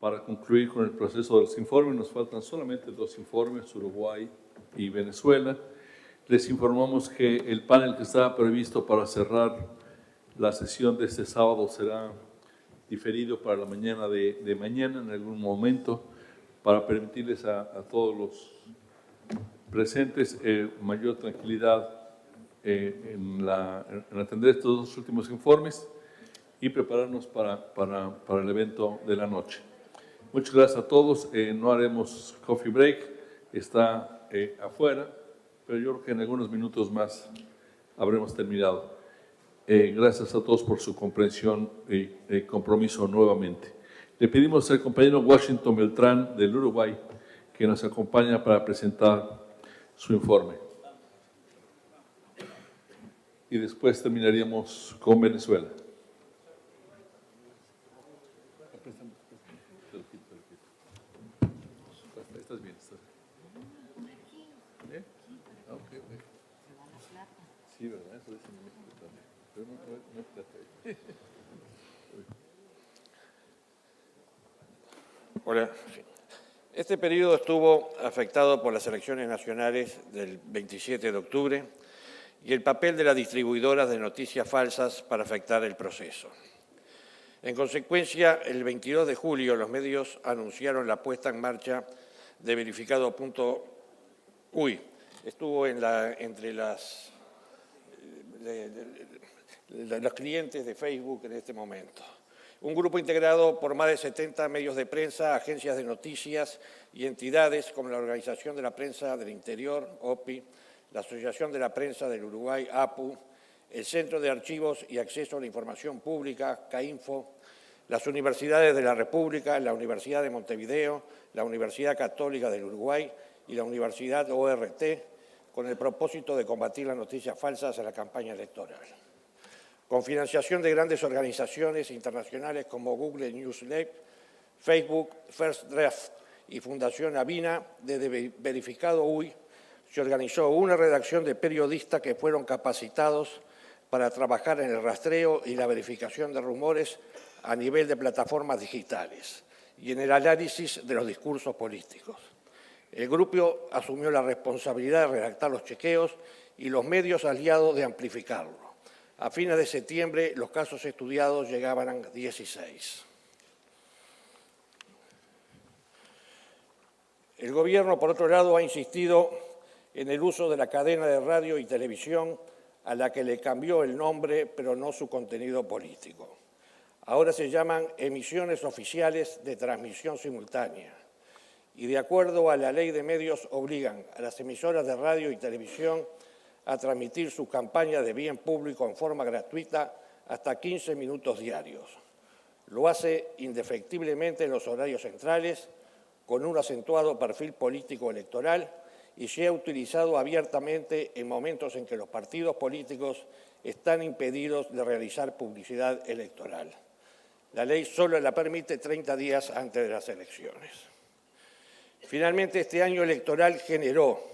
para concluir con el proceso de los informes. Nos faltan solamente 2 informes, Uruguay y Venezuela. Les informamos que el panel que estaba previsto para cerrar la sesión de este sábado será diferido para la mañana de mañana en algún momento, para permitirles a todos los presentes mayor tranquilidad en atender estos 2 últimos informes y prepararnos para el evento de la noche. Muchas gracias a todos. No haremos coffee break, está afuera, pero yo creo que en algunos minutos más habremos terminado. Gracias a todos por su comprensión y compromiso nuevamente. Le pedimos al compañero Washington Beltrán del Uruguay que nos acompaña para presentar su informe. Y después terminaríamos con Venezuela. Estás bien, estás bien. Okay. Sí, ¿verdad? Eso dice en México también. Pero no es plata. Hola. Este periodo estuvo afectado por las elecciones nacionales del 27 de octubre y el papel de las distribuidoras de noticias falsas para afectar el proceso. En consecuencia, el 22 de julio los medios anunciaron la puesta en marcha de verificado.uy. Estuvo entre los clientes de Facebook en este momento. Un grupo integrado por más de 70 medios de prensa, agencias de noticias y entidades como la Organización de la Prensa del Interior, OPI, la Asociación de la Prensa del Uruguay, APU, el Centro de Archivos y Acceso a la Información Pública, CAINFO, las universidades de la República, la Universidad de Montevideo, la Universidad Católica del Uruguay y la Universidad ORT, con el propósito de combatir las noticias falsas en la campaña electoral. Con financiación de grandes organizaciones internacionales como Google News Lab, Facebook, First Draft y Fundación Avina, desde Verificado.uy, se organizó una redacción de periodistas que fueron capacitados para trabajar en el rastreo y la verificación de rumores a nivel de plataformas digitales y en el análisis de los discursos políticos. El grupo asumió la responsabilidad de redactar los chequeos y los medios aliados de amplificarlo. A fines de septiembre, los casos estudiados llegaban a 16. El Gobierno, por otro lado, ha insistido en el uso de la cadena de radio y televisión a la que le cambió el nombre, pero no su contenido político. Ahora se llaman emisiones oficiales de transmisión simultánea y, de acuerdo a la Ley de Medios, obligan a las emisoras de radio y televisión a transmitir su campaña de bien público en forma gratuita hasta 15 minutos diarios. Lo hace indefectiblemente en los horarios centrales, con un acentuado perfil político electoral, y se ha utilizado abiertamente en momentos en que los partidos políticos están impedidos de realizar publicidad electoral. La ley solo la permite 30 días antes de las elecciones. Finalmente, este año electoral generó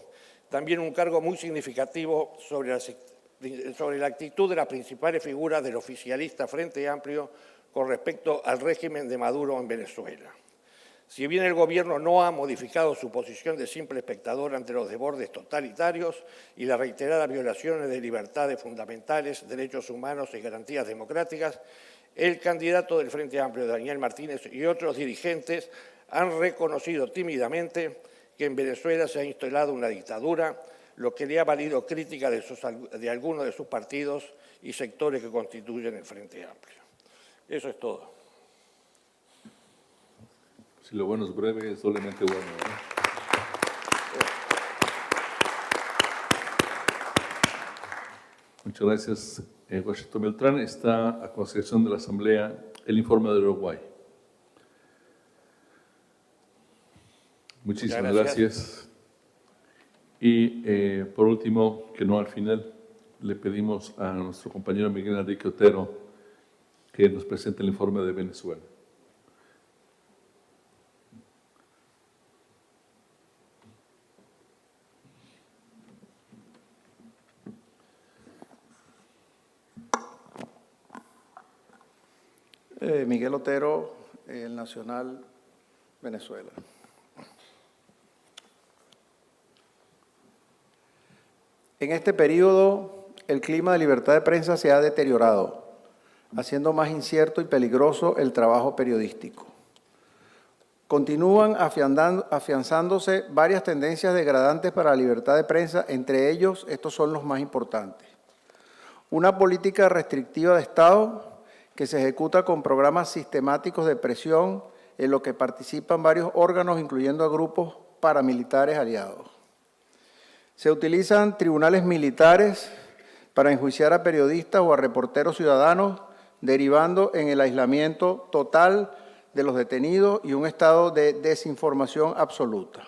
también un cargo muy significativo sobre la actitud de las principales figuras del oficialista Frente Amplio con respecto al régimen de Maduro en Venezuela. Si bien el Gobierno no ha modificado su posición de simple espectador ante los desbordes totalitarios y las reiteradas violaciones de libertades fundamentales, derechos humanos y garantías democráticas, el candidato del Frente Amplio, Daniel Martínez, y otros dirigentes han reconocido tímidamente que en Venezuela se ha instalado una dictadura, lo que le ha valido crítica de algunos de sus partidos y sectores que constituyen el Frente Amplio. Eso es todo. Si lo bueno es breve, es doblemente bueno, ¿verdad? Muchas gracias, Washington Beltrán. Está a consideración de la Asamblea el informe de Uruguay. Muchísimas gracias. Y por último, que no al final, le pedimos a nuestro compañero Miguel Enrique Otero que nos presente el informe de Venezuela. Miguel Otero, el Nacional Venezuela. En este periodo, el clima de libertad de prensa se ha deteriorado, haciendo más incierto y peligroso el trabajo periodístico. Continúan afianzándose varias tendencias degradantes para la libertad de prensa, entre ellos estos son los más importantes. Una política restrictiva de Estado que se ejecuta con programas sistemáticos de presión en los que participan varios órganos, incluyendo a grupos paramilitares aliados. Se utilizan tribunales militares para enjuiciar a periodistas o a reporteros ciudadanos, derivando en el aislamiento total de los detenidos y un estado de desinformación absoluta.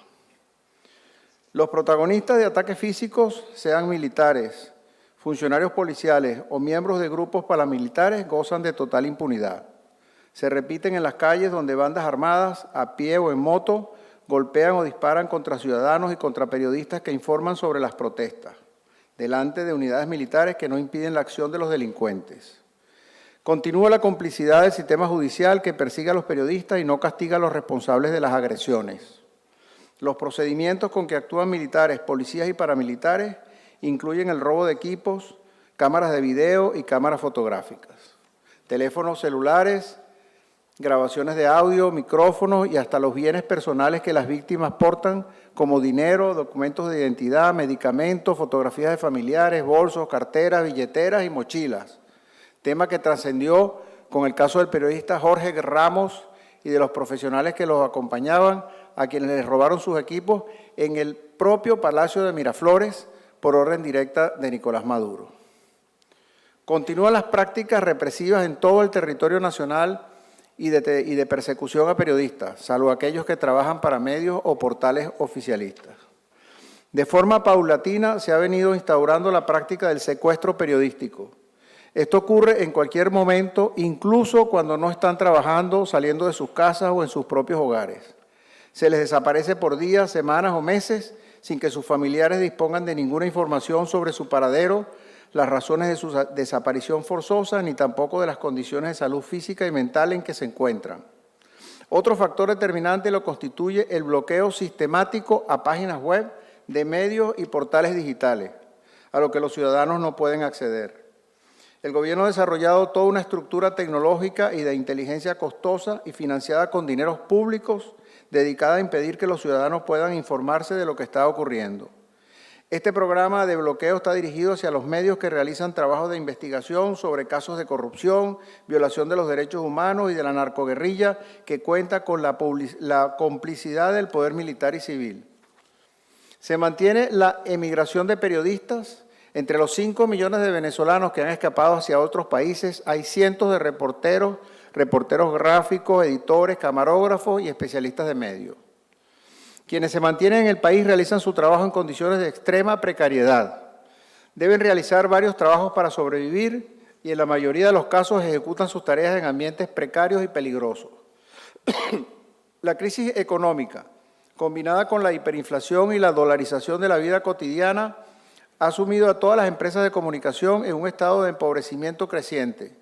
Los protagonistas de ataques físicos, sean militares, funcionarios policiales o miembros de grupos paramilitares, gozan de total impunidad. Se repiten en las calles donde bandas armadas, a pie o en moto, golpean o disparan contra ciudadanos y contra periodistas que informan sobre las protestas, delante de unidades militares que no impiden la acción de los delincuentes. Continúa la complicidad del sistema judicial que persigue a los periodistas y no castiga a los responsables de las agresiones. Los procedimientos con que actúan militares, policías y paramilitares incluyen el robo de equipos, cámaras de video y cámaras fotográficas, teléfonos celulares, grabaciones de audio, micrófonos y hasta los bienes personales que las víctimas portan, como dinero, documentos de identidad, medicamentos, fotografías de familiares, bolsos, carteras, billeteras y mochilas. Tema que trascendió con el caso del periodista Jorge Ramos y de los profesionales que los acompañaban, a quienes les robaron sus equipos en el propio Palacio de Miraflores por orden directa de Nicolás Maduro. Continúan las prácticas represivas en todo el territorio nacional y de persecución a periodistas, salvo aquellos que trabajan para medios o portales oficialistas. De forma paulatina se ha venido instaurando la práctica del secuestro periodístico. Esto ocurre en cualquier momento, incluso cuando no están trabajando, saliendo de sus casas o en sus propios hogares. Se les desaparece por días, semanas o meses sin que sus familiares dispongan de ninguna información sobre su paradero, las razones de su desaparición forzosa, ni tampoco de las condiciones de salud física y mental en que se encuentran. Otro factor determinante lo constituye el bloqueo sistemático a páginas web de medios y portales digitales, a lo que los ciudadanos no pueden acceder. El gobierno ha desarrollado toda una estructura tecnológica y de inteligencia costosa y financiada con dineros públicos dedicada a impedir que los ciudadanos puedan informarse de lo que está ocurriendo. Este programa de bloqueo está dirigido hacia los medios que realizan trabajos de investigación sobre casos de corrupción, violación de los derechos humanos y de la narcoguerrilla, que cuenta con la complicidad del poder militar y civil. Se mantiene la emigración de periodistas. Entre los 5 millones de venezolanos que han escapado hacia otros países, hay cientos de reporteros gráficos, editores, camarógrafos y especialistas de medios. Quienes se mantienen en el país realizan su trabajo en condiciones de extrema precariedad. Deben realizar varios trabajos para sobrevivir y en la mayoría de los casos ejecutan sus tareas en ambientes precarios y peligrosos. La crisis económica, combinada con la hiperinflación y la dolarización de la vida cotidiana, ha sumido a todas las empresas de comunicación en un estado de empobrecimiento creciente.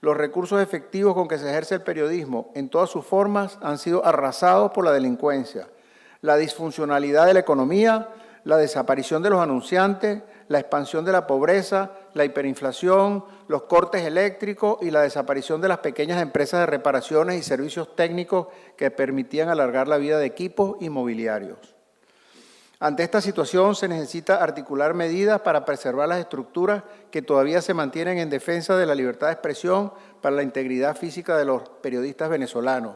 Los recursos efectivos con que se ejerce el periodismo en todas sus formas han sido arrasados por la delincuencia, la disfuncionalidad de la economía, la desaparición de los anunciantes, la expansión de la pobreza, la hiperinflación, los cortes eléctricos y la desaparición de las pequeñas empresas de reparaciones y servicios técnicos que permitían alargar la vida de equipos y mobiliarios. Ante esta situación se necesita articular medidas para preservar las estructuras que todavía se mantienen en defensa de la libertad de expresión para la integridad física de los periodistas venezolanos,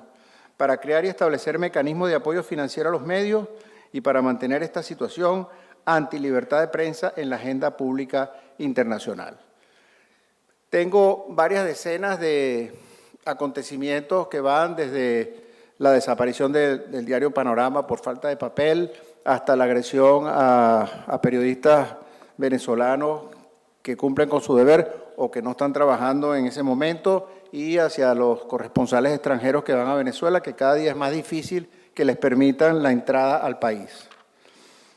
para crear y establecer mecanismos de apoyo financiero a los medios y para mantener esta situación anti-libertad de prensa en la agenda pública internacional. Tengo varias decenas de acontecimientos que van desde la desaparición del diario Panorama por falta de papel, hasta la agresión a periodistas venezolanos que cumplen con su deber o que no están trabajando en ese momento, y hacia los corresponsales extranjeros que van a Venezuela, que cada día es más difícil que les permitan la entrada al país.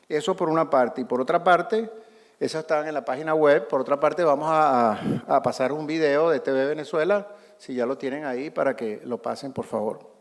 Eso por una parte. Y por otra parte, esas están en la página web. Por otra parte, vamos a pasar un video de TV Venezuela, si ya lo tienen ahí, para que lo pasen, por favor.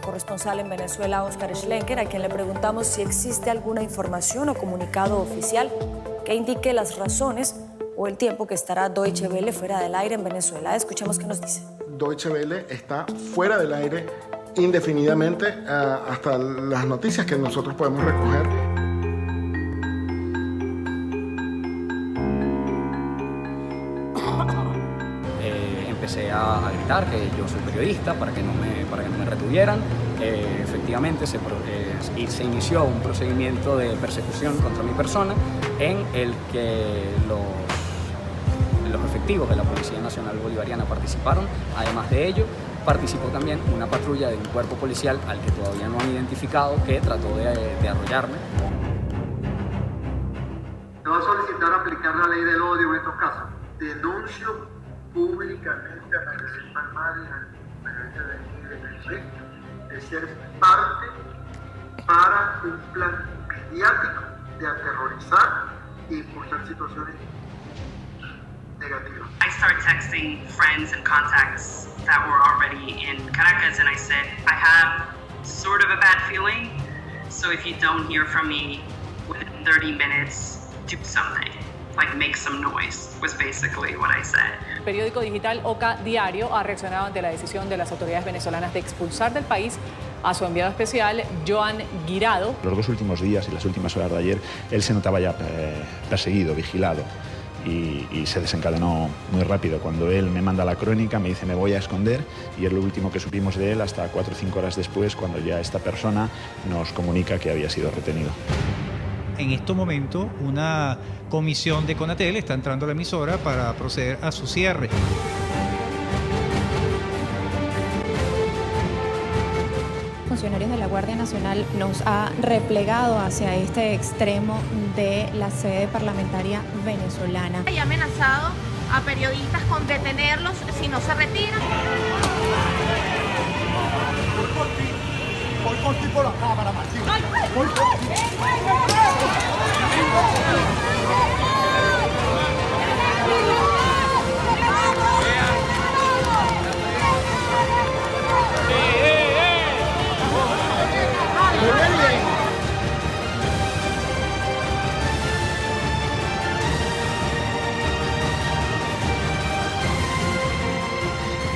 corresponsal en Venezuela, Oscar Schlenker, a quien le preguntamos si existe alguna información o comunicado oficial que indique las razones o el tiempo que estará Deutsche Welle fuera del aire en Venezuela. Escuchemos qué nos dice. Deutsche Welle está fuera del aire indefinidamente hasta las noticias que nosotros podemos recoger. Empecé a gritar que yo soy periodista para que no me retuvieran. Efectivamente se inició un procedimiento de persecución contra mi persona en el que los efectivos de la Policía Nacional Bolivariana participaron. Además de ello, participó también una patrulla de un cuerpo policial al que todavía no han identificado, que trató de arrollarme. Te va a solicitar aplicar la ley del odio en estos casos. Denuncio públicamente a Magdalena Palmar y al periodista de ser parte para un plan mediático de aterrorizar e impulsar situaciones negativas. I started texting friends and contacts that were already in Caracas, and I said, I have sort of a bad feeling, so if you don't hear from me within 30 minutes, do something, like make some noise, was basically what I said. El periódico digital Oca Diario ha reaccionado ante la decisión de las autoridades venezolanas de expulsar del país a su enviado especial, Joan Guirado. Los 2 últimos días y las últimas horas de ayer, él se notaba ya perseguido, vigilado. Y se desencadenó muy rápido. Cuando él me manda la crónica, me dice me voy a esconder, y es lo último que supimos de él hasta 4 o 5 horas después, cuando ya esta persona nos comunica que había sido retenido. En este momento, una comisión de Conatel está entrando a la emisora para proceder a su cierre. Funcionarios de la Guardia Nacional nos ha replegado hacia este extremo de la sede parlamentaria venezolana. Y ha amenazado a periodistas con detenerlos si no se retiran. Voy contigo por la cámara, Martín. Voy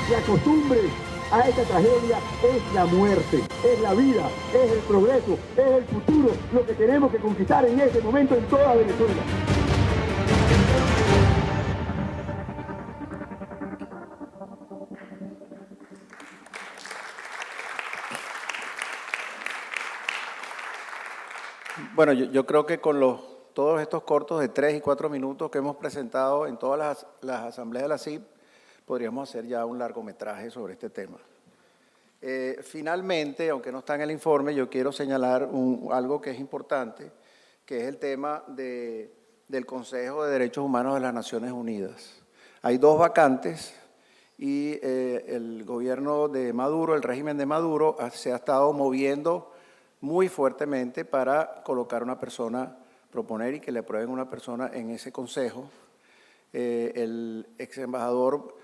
La costumbre a esta tragedia es la muerte, es la vida, es el progreso, es el futuro, lo que tenemos que conquistar en este momento en toda Venezuela. Bueno, yo creo que con todos estos cortos de 3 y 4 minutos que hemos presentado en todas las asambleas de la CIP, podríamos hacer ya un largometraje sobre este tema. Finalmente, aunque no está en el informe, yo quiero señalar algo que es importante, que es el tema del Consejo de Derechos Humanos de las Naciones Unidas. Hay 2 vacantes y el gobierno de Maduro, el régimen de Maduro, se ha estado moviendo muy fuertemente para colocar una persona, proponer y que le aprueben una persona en ese consejo. El ex embajador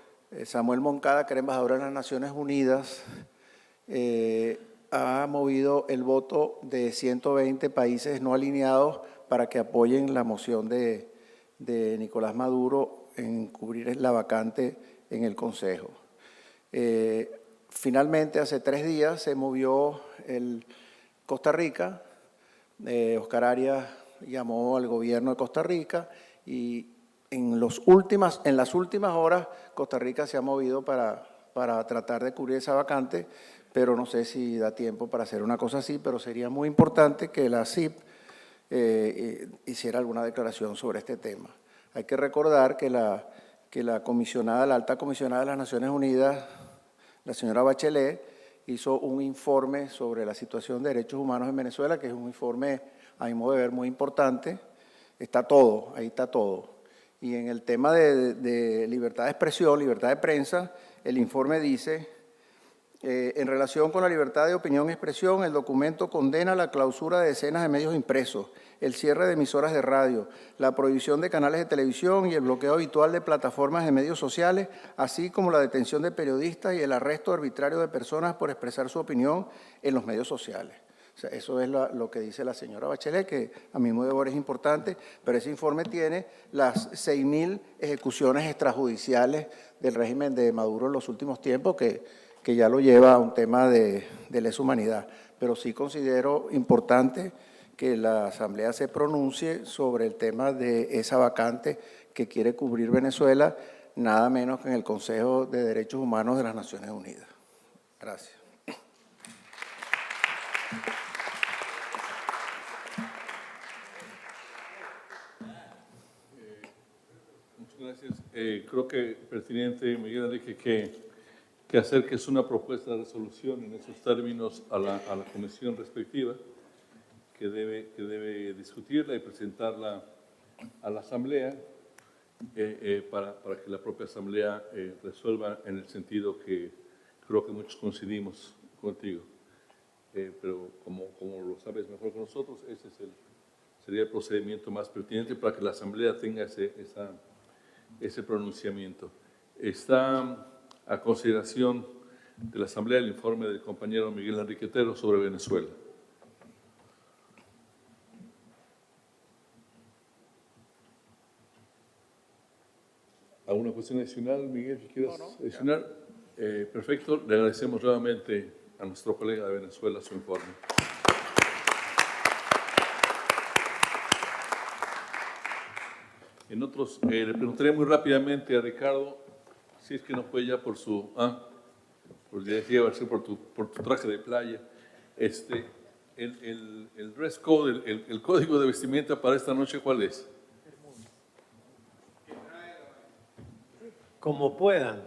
Samuel Moncada, que era embajador de las Naciones Unidas, ha movido el voto de 120 países no alineados para que apoyen la moción de Nicolás Maduro en cubrir la vacante en el Consejo. Finalmente, hace 3 días se movió Costa Rica. Oscar Arias llamó al gobierno de Costa Rica y en las últimas horas Costa Rica se ha movido para tratar de cubrir esa vacante, pero no sé si da tiempo para hacer una cosa así, pero sería muy importante que la CIP hiciera alguna declaración sobre este tema. Hay que recordar que la comisionada, la alta comisionada de las Naciones Unidas, la señora Bachelet, hizo un informe sobre la situación de derechos humanos en Venezuela, que es un informe, a mi modo de ver, muy importante. Está todo, ahí está todo. Y en el tema de libertad de expresión, libertad de prensa, el informe dice En relación con la libertad de opinión y expresión, el documento condena la clausura de decenas de medios impresos, el cierre de emisoras de radio, la prohibición de canales de televisión y el bloqueo habitual de plataformas de medios sociales, así como la detención de periodistas y el arresto arbitrario de personas por expresar su opinión en los medios sociales. O sea, eso es lo que dice la señora Bachelet, que a mi modo de ver es importante, pero ese informe tiene las 6.000 ejecuciones extrajudiciales del régimen de Maduro en los últimos tiempos, que ya lo lleva a un tema de lesa humanidad. Pero sí considero importante que la Asamblea se pronuncie sobre el tema de esa vacante que quiere cubrir Venezuela, nada menos que en el Consejo de Derechos Humanos de las Naciones Unidas. Gracias. Muchas gracias. Creo que es pertinente, Miguel Enrique, que acerques una propuesta de resolución en esos términos a la comisión respectiva, que debe discutirla y presentarla a la Asamblea para que la propia Asamblea resuelva en el sentido que creo que muchos coincidimos contigo. Pero como lo sabes mejor que nosotros, ese sería el procedimiento más pertinente para que la Asamblea tenga ese pronunciamiento. Está a consideración de la Asamblea el informe del compañero Miguel Enrique Otero sobre Venezuela. ¿Alguna cuestión adicional, Miguel, que quieras adicionar? Perfecto. Le agradecemos nuevamente a nuestro colega de Venezuela su informe. En otros, le preguntaré muy rápidamente a Ricardo si es que no fue ya por su... por tu traje de playa. El dress code, el código de vestimenta para esta noche, ¿cuál es? Como puedan.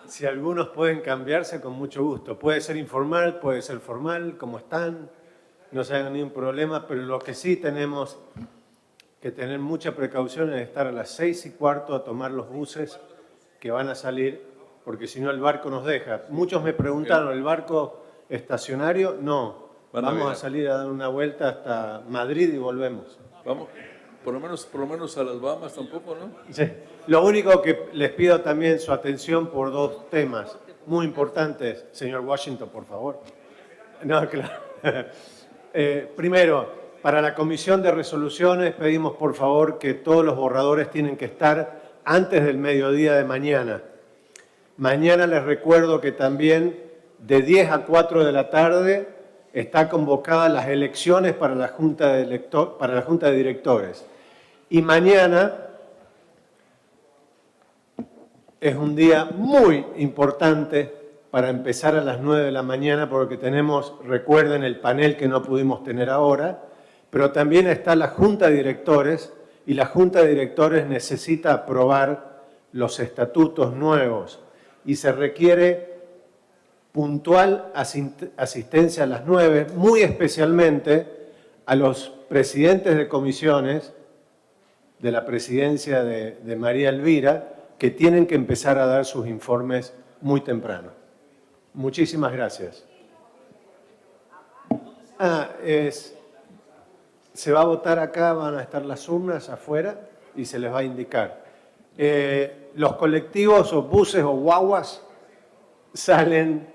Si algunos pueden cambiarse, con mucho gusto. Puede ser informal, puede ser formal, como están. No se hagan ningún problema, pero lo que sí tenemos que tener mucha precaución es estar a las 6:15 a tomar los buses que van a salir, porque si no el barco nos deja. Muchos me preguntaron, ¿el barco estacionario? No, vamos a salir a dar una vuelta hasta Madrid y volvemos. Vamos, por lo menos a las Bahamas tampoco, ¿no? Sí. Lo único que les pido también su atención por dos temas muy importantes, señor Washington, por favor. No, claro. Primero, para la Comisión de Resoluciones pedimos por favor que todos los borradores tienen que estar antes del mediodía de mañana. Mañana les recuerdo que también de 10 a 4 de la tarde está convocadas las elecciones para la Junta de Directores. Y mañana es un día muy importante para empezar a las 9 de la mañana porque tenemos, recuerden, el panel que no pudimos tener ahora, pero también está la Junta de Directores y la Junta de Directores necesita aprobar los estatutos nuevos y se requiere puntual asistencia a las 9, muy especialmente a los presidentes de comisiones de la presidencia de María Elvira, que tienen que empezar a dar sus informes muy temprano. Muchísimas gracias. Se va a votar acá, van a estar las urnas afuera y se les va a indicar. Los colectivos o buses o guaguas salen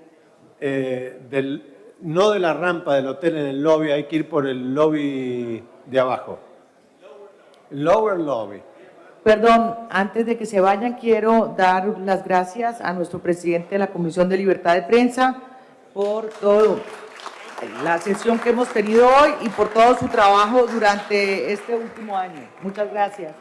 no de la rampa del hotel en el lobby, hay que ir por el lobby de abajo. Lower lobby. Perdón, antes de que se vayan, quiero dar las gracias a nuestro presidente de la Comisión de Libertad de Prensa por todo la sesión que hemos tenido hoy y por todo su trabajo durante este último año. Muchas gracias.